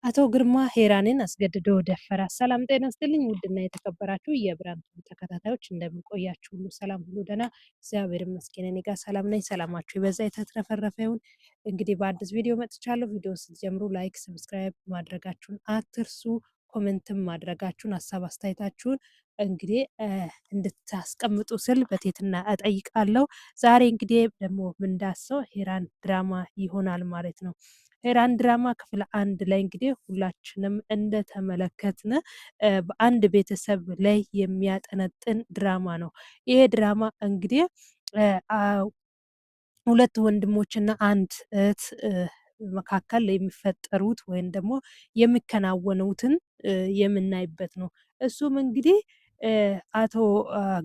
አቶ ግርማ ሄራንን አስገድዶ ደፈረ። ሰላም ጤና ይስጥልኝ ውድና የተከበራችሁ የብርሃን ቲቪ ተከታታዮች እንደምን ቆያችሁ? ሁሉ ሰላም፣ ሁሉ ደህና፣ እግዚአብሔር ይመስገን። እኔ ጋር ሰላም ነኝ። ሰላማችሁ ይበዛ የተትረፈረፈ ይሁን። እንግዲህ በአዲስ ቪዲዮ መጥቻለሁ። ቪዲዮ ስትጀምሩ ላይክ፣ ሰብስክራይብ ማድረጋችሁን አትርሱ። ኮሜንትም ማድረጋችሁን ሀሳብ አስተያየታችሁን እንግዲህ እንድታስቀምጡ ስል በትህትና እጠይቃለሁ። ዛሬ እንግዲህ ደግሞ ምንዳሰው ሄራን ድራማ ይሆናል ማለት ነው። ሄራን ድራማ ክፍል 1 ላይ እንግዲህ ሁላችንም እንደተመለከትን በአንድ ቤተሰብ ላይ የሚያጠነጥን ድራማ ነው። ይሄ ድራማ እንግዲህ ሁለት ወንድሞችና አንድ እህት መካከል የሚፈጠሩት ወይም ደግሞ የሚከናወኑትን የምናይበት ነው። እሱም እንግዲህ አቶ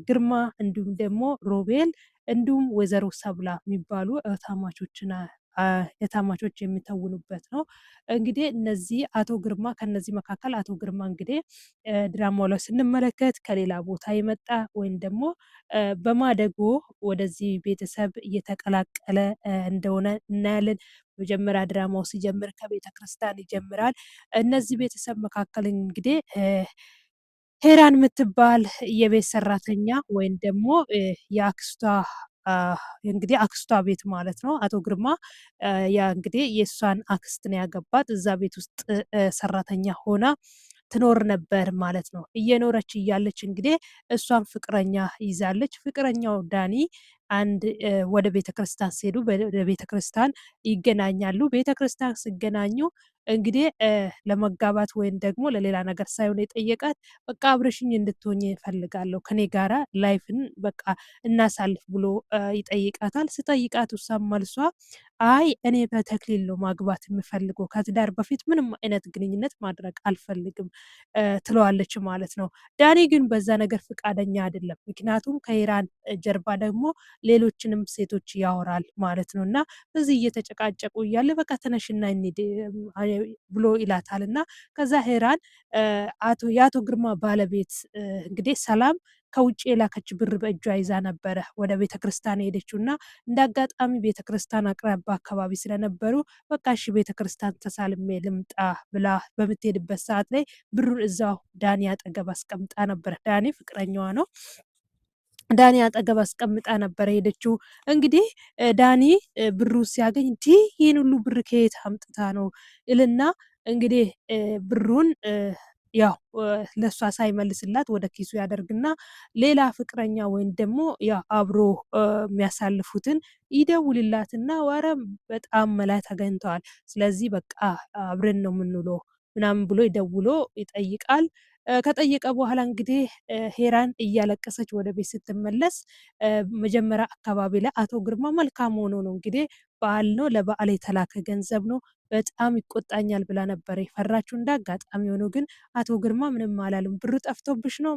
ግርማ እንዲሁም ደግሞ ሮቤል እንዲሁም ወይዘሮ ሰብላ የሚባሉ እህታማቾች የሚተውኑበት ነው። እንግዲህ እነዚህ አቶ ግርማ ከነዚህ መካከል አቶ ግርማ እንግዲህ ድራማው ላይ ስንመለከት ከሌላ ቦታ የመጣ ወይም ደግሞ በማደጎ ወደዚህ ቤተሰብ እየተቀላቀለ እንደሆነ እናያለን። መጀመሪያ ድራማው ሲጀምር ከቤተ ክርስቲያን ይጀምራል። እነዚህ ቤተሰብ መካከል እንግዲህ ሄራን የምትባል የቤት ሰራተኛ ወይም ደግሞ የአክስቷ እንግዲህ አክስቷ ቤት ማለት ነው። አቶ ግርማ ያ እንግዲህ የእሷን አክስት ነው ያገባት። እዛ ቤት ውስጥ ሰራተኛ ሆና ትኖር ነበር ማለት ነው። እየኖረች እያለች እንግዲህ እሷን ፍቅረኛ ይዛለች። ፍቅረኛው ዳኒ አንድ ወደ ቤተክርስቲያን ሲሄዱ ወደ ቤተክርስቲያን ይገናኛሉ። ቤተክርስቲያን ሲገናኙ እንግዲህ ለመጋባት ወይም ደግሞ ለሌላ ነገር ሳይሆን የጠየቃት በቃ አብረሽኝ እንድትሆኝ እፈልጋለሁ ከኔ ጋራ ላይፍን በቃ እናሳልፍ ብሎ ይጠይቃታል። ስጠይቃት እሷም መልሷ አይ እኔ በተክሊል ነው ማግባት የምፈልገው ከትዳር በፊት ምንም አይነት ግንኙነት ማድረግ አልፈልግም ትለዋለች ማለት ነው። ዳኒ ግን በዛ ነገር ፍቃደኛ አይደለም። ምክንያቱም ከሄራን ጀርባ ደግሞ ሌሎችንም ሴቶች ያወራል ማለት ነው። እና በዚህ እየተጨቃጨቁ እያለ በቃ ተነሽና እንሂድ ብሎ ይላታል። እና ከዛ ሄራን የአቶ ግርማ ባለቤት እንግዲህ ሰላም ከውጭ የላከች ብር በእጇ ይዛ ነበረ ወደ ቤተክርስቲያን ሄደችው እና እንደ አጋጣሚ ቤተክርስቲያን አቅራቢያ አካባቢ ስለነበሩ በቃ እሺ ቤተክርስቲያን ተሳልሜ ልምጣ ብላ በምትሄድበት ሰዓት ላይ ብሩን እዛው ዳኒ አጠገብ አስቀምጣ ነበረ። ዳኒ ፍቅረኛዋ ነው። ዳኒ አጠገብ አስቀምጣ ነበረ ሄደችው። እንግዲህ ዳኒ ብሩ ሲያገኝ ይህን ሁሉ ብር ከየት አምጥታ ነው እልና እንግዲህ ብሩን ያው ለእሷ ሳይመልስላት ወደ ኪሱ ያደርግና ሌላ ፍቅረኛ ወይም ደግሞ ያው አብሮ የሚያሳልፉትን ይደውልላትና ወረ በጣም መላይ ተገኝተዋል፣ ስለዚህ በቃ አብረን ነው የምንውለው ምናምን ብሎ ይደውሎ ይጠይቃል። ከጠየቀ በኋላ እንግዲህ ሄራን እያለቀሰች ወደ ቤት ስትመለስ መጀመሪያ አካባቢ ላይ አቶ ግርማ መልካም ሆኖ ነው እንግዲህ በዓል ነው ለበዓል የተላከ ገንዘብ ነው በጣም ይቆጣኛል ብላ ነበር የፈራችው። እንደ አጋጣሚ ሆኖ ግን አቶ ግርማ ምንም አላለም። ብሩ ጠፍቶብሽ ነው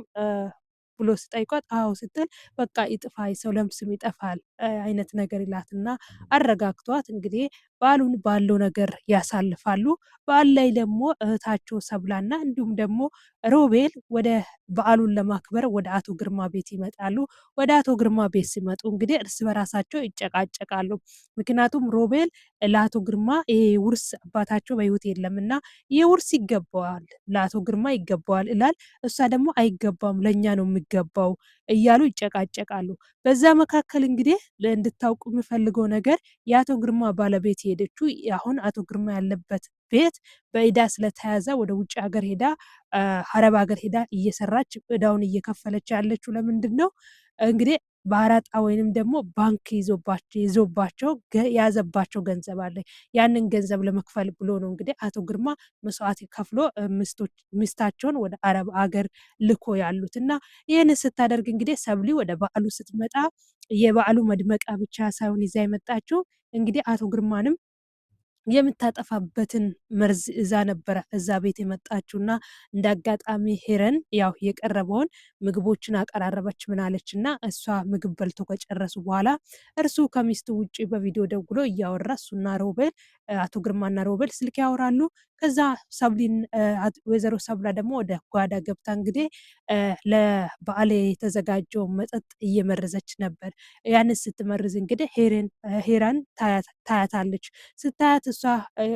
ብሎ ስጠይቋት አዎ ስትል በቃ ይጥፋ የሰው ለምስም ይጠፋል አይነት ነገር ይላትና አረጋግቷት እንግዲህ በዓሉን ባለው ነገር ያሳልፋሉ። በዓል ላይ ደግሞ እህታቸው ሰብላና እንዲሁም ደግሞ ሮቤል ወደ በዓሉን ለማክበር ወደ አቶ ግርማ ቤት ይመጣሉ። ወደ አቶ ግርማ ቤት ሲመጡ እንግዲህ እርስ በራሳቸው ይጨቃጨቃሉ። ምክንያቱም ሮቤል ለአቶ ግርማ ይሄ ውርስ አባታቸው በህይወት የለምና ይሄ ውርስ ይገባዋል ለአቶ ግርማ ይገባዋል ይላል። እሷ ደግሞ አይገባም ለኛ ነው የሚገባው እያሉ ይጨቃጨቃሉ። በዛ መካከል እንግዲህ እንድታውቁ የሚፈልገው ነገር የአቶ ግርማ ባለቤት ሄደችው አሁን አቶ ግርማ ያለበት ቤት በኢዳ ስለተያዘ ወደ ውጭ ሀገር ሄዳ አረብ ሀገር ሄዳ እየሰራች እዳውን እየከፈለች ያለችው ለምንድን ነው እንግዲህ በአራጣ ወይንም ደግሞ ባንክ ይዞባቸው ያዘባቸው ገንዘብ አለ። ያንን ገንዘብ ለመክፈል ብሎ ነው እንግዲህ አቶ ግርማ መስዋዕት ከፍሎ ሚስታቸውን ወደ አረብ ሀገር ልኮ ያሉት እና ይህን ስታደርግ እንግዲህ ሰብሊ ወደ በዓሉ ስትመጣ የበዓሉ መድመቂያ ብቻ ሳይሆን ይዛ የመጣችው እንግዲህ አቶ ግርማንም የምታጠፋበትን መርዝ እዛ ነበረ እዛ ቤት የመጣችውና እንደ አጋጣሚ ሄረን ያው የቀረበውን ምግቦችን አቀራረበች ምናለች እና እሷ ምግብ በልቶ ከጨረሱ በኋላ እርሱ ከሚስቱ ውጪ በቪዲዮ ደውሎ እያወራ እሱና ሮቤል አቶ ግርማና ሮቤል ስልክ ያወራሉ። ከዛ ሰብሊን ወይዘሮ ሰብላ ደግሞ ወደ ጓዳ ገብታ እንግዲህ ለበዓል የተዘጋጀውን መጠጥ እየመረዘች ነበር። ያንን ስትመርዝ እንግዲህ ሄራን ታያታለች። ስታያት እሷ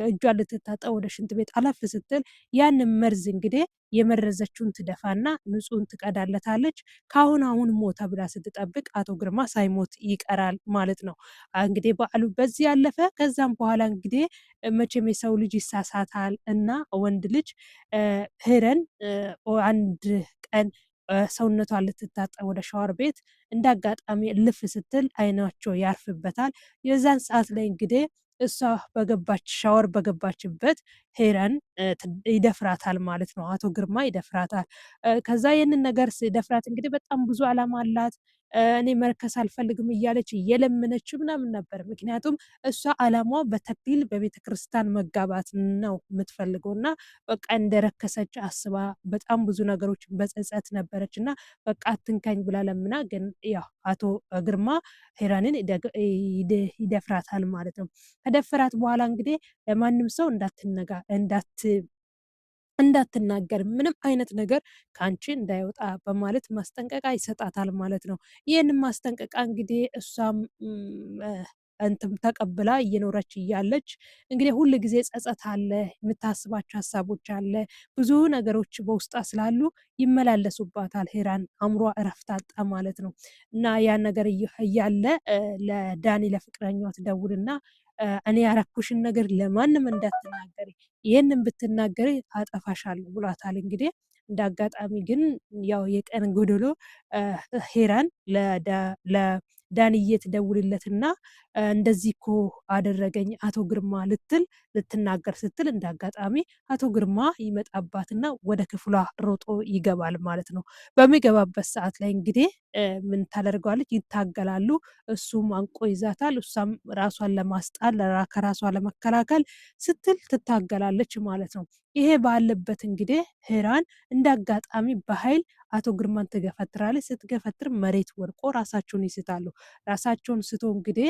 እጇን ልትታጠብ ወደ ሽንት ቤት አለፍ ስትል ያንን መርዝ እንግዲህ የመረዘችውን ትደፋና ንጹህን ትቀዳለታለች። ከአሁን አሁን ሞተ ብላ ስትጠብቅ አቶ ግርማ ሳይሞት ይቀራል ማለት ነው። እንግዲህ በዓሉ በዚህ ያለፈ። ከዛም በኋላ እንግዲህ መቼም የሰው ልጅ ይሳሳታል እና ወንድ ልጅ ሄረን አንድ ቀን ሰውነቷን ልትታጠብ ወደ ሻወር ቤት እንደ አጋጣሚ እልፍ ስትል አይናቸው ያርፍበታል። የዛን ሰዓት ላይ እንግዲህ እሷ ሻወር በገባችበት ሄረን ይደፍራታል ማለት ነው። አቶ ግርማ ይደፍራታል። ከዛ ይህንን ነገር ሲደፍራት እንግዲህ በጣም ብዙ አላማ አላት። እኔ መርከስ አልፈልግም እያለች እየለመነች ምናምን ነበር። ምክንያቱም እሷ አላማዋ በተክሊል በቤተ ክርስቲያን መጋባት ነው የምትፈልገው እና በቃ እንደረከሰች አስባ በጣም ብዙ ነገሮች በጸጸት ነበረች እና በቃ አትንካኝ ብላ ለምና፣ ግን ያው አቶ ግርማ ሄራንን ይደፍራታል ማለት ነው። ከደፈራት በኋላ እንግዲህ ለማንም ሰው እንዳትናገር ምንም አይነት ነገር ከአንቺ እንዳይወጣ በማለት ማስጠንቀቂያ ይሰጣታል ማለት ነው። ይህንን ማስጠንቀቂያ እንግዲህ እሷም እንትም ተቀብላ እየኖረች እያለች እንግዲህ ሁል ጊዜ ጸጸት አለ፣ የምታስባቸው ሀሳቦች አለ፣ ብዙ ነገሮች በውስጧ ስላሉ ይመላለሱባታል። ሄራን አእምሯ እረፍት አጣ ማለት ነው። እና ያን ነገር እያለ ለዳኒ ለፍቅረኛዋ ትደውልና እኔ ያረኩሽን ነገር ለማንም እንዳትናገሪ፣ ይህንን ብትናገሪ አጠፋሻለሁ ብሏታል። እንግዲህ እንደ አጋጣሚ ግን ያው የቀን ጎደሎ ሄራን ለዳንዬ ትደውልለትና እንደዚህ እኮ አደረገኝ አቶ ግርማ ልትናገር ስትል እንደ አጋጣሚ አቶ ግርማ ይመጣባትና ወደ ክፍሏ ሮጦ ይገባል ማለት ነው። በሚገባበት ሰዓት ላይ እንግዲህ ምን ታደርገዋለች? ይታገላሉ። እሱም አንቆ ይዛታል። እሷም ራሷን ለማስጣል ከራሷ ለመከላከል ስትል ትታገላለች ማለት ነው። ይሄ ባለበት እንግዲህ ሄራን እንደ አጋጣሚ በኃይል አቶ ግርማን ትገፈትራለች። ስትገፈትር መሬት ወድቆ ራሳቸውን ይስታሉ። ራሳቸውን ስቶ እንግዲህ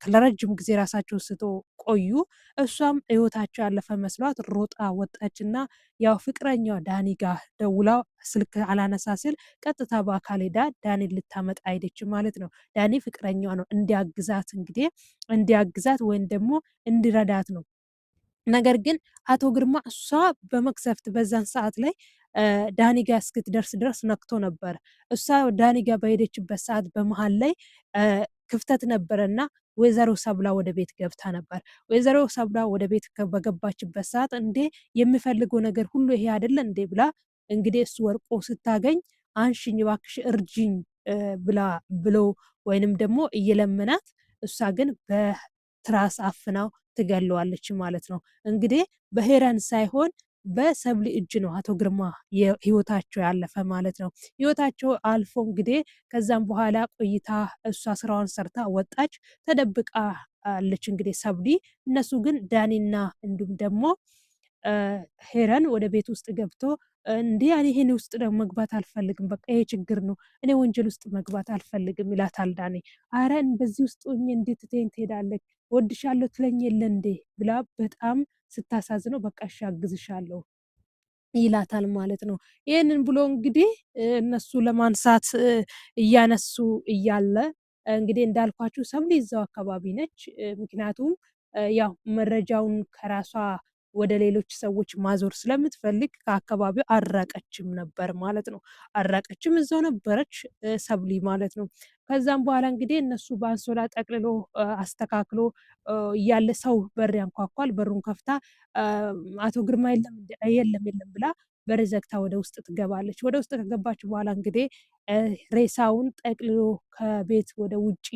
ለረጅም ጊዜ ራሳቸውን ስቶ ቆዩ። እሷም ህይወታቸው ያለፈ መስሏት ሮጣ ወጣችና ያው ፍቅረኛዋ ዳኒ ጋር ደውላ ስልክ አላነሳ ሲል ቀጥታ በአካል ሄዳ ዳኒን ልታመጣ ሄደች ማለት ነው። ዳኒ ፍቅረኛዋ ነው እንዲያግዛት ወይም ደግሞ እንዲረዳት ነው። ነገር ግን አቶ ግርማ እሷ በመቅሰፍት በዛን ሰዓት ላይ ዳኒ ጋር እስክትደርስ ድረስ ነክቶ ነበር። እሷ ዳኒ ጋር በሄደችበት ሰዓት በመሀል ላይ ክፍተት ነበረና ወይዘሮ ሰብላ ወደ ቤት ገብታ ነበር። ወይዘሮ ሰብላ ወደ ቤት በገባችበት ሰዓት እንዴ የሚፈልገው ነገር ሁሉ ይሄ አይደለ እንዴ ብላ እንግዲህ እሱ ወርቆ ስታገኝ አንሽኝ እባክሽ እርጅኝ ብሎ ወይንም ደግሞ እየለመናት፣ እሷ ግን በትራስ አፍናው ትገለዋለች ማለት ነው። እንግዲህ በሄራን ሳይሆን በሰብሊ እጅ ነው አቶ ግርማ ህይወታቸው ያለፈ ማለት ነው። ህይወታቸው አልፎ እንግዲህ ከዛም በኋላ ቆይታ እሷ ስራዋን ሰርታ ወጣች፣ ተደብቃ አለች እንግዲህ ሰብሊ። እነሱ ግን ዳኒና እንዲሁም ደግሞ ሄረን ወደ ቤት ውስጥ ገብቶ እንዲህ እኔ ይሄን ውስጥ ደግሞ መግባት አልፈልግም፣ በቃ ይሄ ችግር ነው፣ እኔ ወንጀል ውስጥ መግባት አልፈልግም ይላታል ዳኒ። አረን በዚህ ውስጥ ሆኜ እንዴት ትተኸኝ ትሄዳለህ? ወድሻለሁ ትለኝ የለ እንዴ ብላ በጣም ስታሳዝነው በቃ እሺ አግዝሻለሁ ይላታል ማለት ነው። ይህንን ብሎ እንግዲህ እነሱ ለማንሳት እያነሱ እያለ እንግዲህ እንዳልኳችሁ ሰብሊ እዛው አካባቢ ነች። ምክንያቱም ያው መረጃውን ከራሷ ወደ ሌሎች ሰዎች ማዞር ስለምትፈልግ ከአካባቢው አራቀችም ነበር ማለት ነው። አራቀችም፣ እዛው ነበረች ሰብሊ ማለት ነው። ከዛም በኋላ እንግዲህ እነሱ በአንሶላ ጠቅልሎ አስተካክሎ እያለ ሰው በር ያንኳኳል። በሩን ከፍታ አቶ ግርማ የለም ብላ በር ዘግታ ወደ ውስጥ ትገባለች። ወደ ውስጥ ከገባች በኋላ እንግዲህ ሬሳውን ጠቅልሎ ከቤት ወደ ውጪ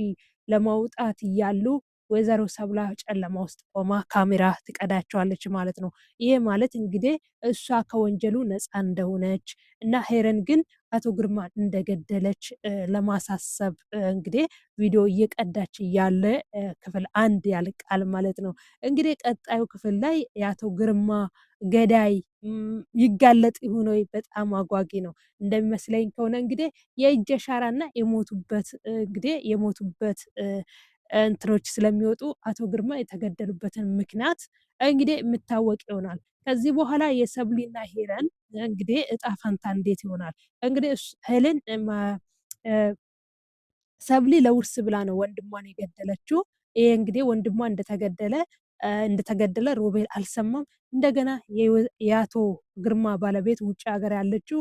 ለማውጣት እያሉ ወይዘሮ ሰብላ ጨለማ ውስጥ ቆማ ካሜራ ትቀዳቸዋለች ማለት ነው። ይሄ ማለት እንግዲህ እሷ ከወንጀሉ ነፃ እንደሆነች እና ሄረን ግን አቶ ግርማን እንደገደለች ለማሳሰብ እንግዲህ ቪዲዮ እየቀዳች እያለ ክፍል 1 ያልቃል ማለት ነው። እንግዲህ ቀጣዩ ክፍል ላይ የአቶ ግርማ ገዳይ ይጋለጥ ይሆን ወይ? በጣም አጓጊ ነው። እንደሚመስለኝ ከሆነ እንግዲህ የእጅ አሻራና የሞቱበት እንትኖች ስለሚወጡ አቶ ግርማ የተገደሉበትን ምክንያት እንግዲህ የሚታወቅ ይሆናል። ከዚህ በኋላ የሰብሊና ሄለን እንግዲህ እጣ ፈንታ እንዴት ይሆናል? እንግዲህ ሄለን ሰብሊ ለውርስ ብላ ነው ወንድሟን የገደለችው። ይሄ እንግዲህ ወንድሟ እንደተገደለ ሮቤል አልሰማም። እንደገና የአቶ ግርማ ባለቤት ውጭ ሀገር ያለችው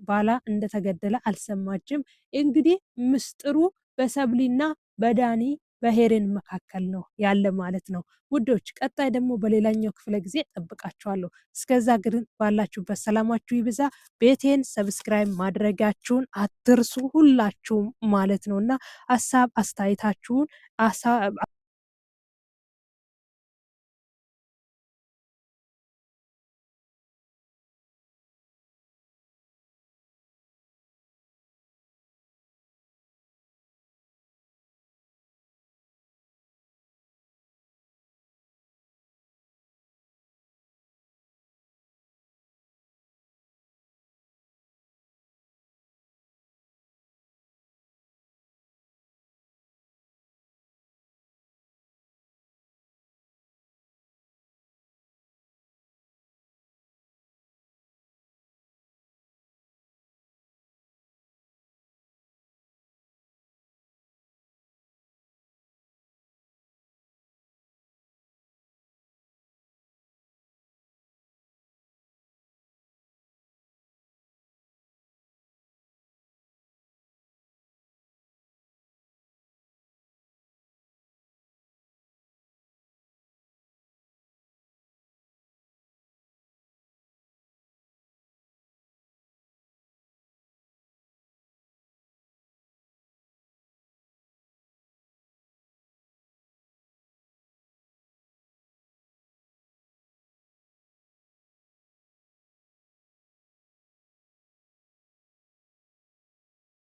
ባላ እንደተገደለ አልሰማችም። እንግዲህ ምስጢሩ በሰብሊና በዳኒ በሄሬን መካከል ነው ያለ ማለት ነው። ውዶች ቀጣይ ደግሞ በሌላኛው ክፍለ ጊዜ ጠብቃችኋለሁ። እስከዛ ግን ባላችሁበት ሰላማችሁ ይብዛ። ቤቴን ሰብስክራይብ ማድረጋችሁን አትርሱ ሁላችሁም ማለት ነው እና ሀሳብ አስተያየታችሁን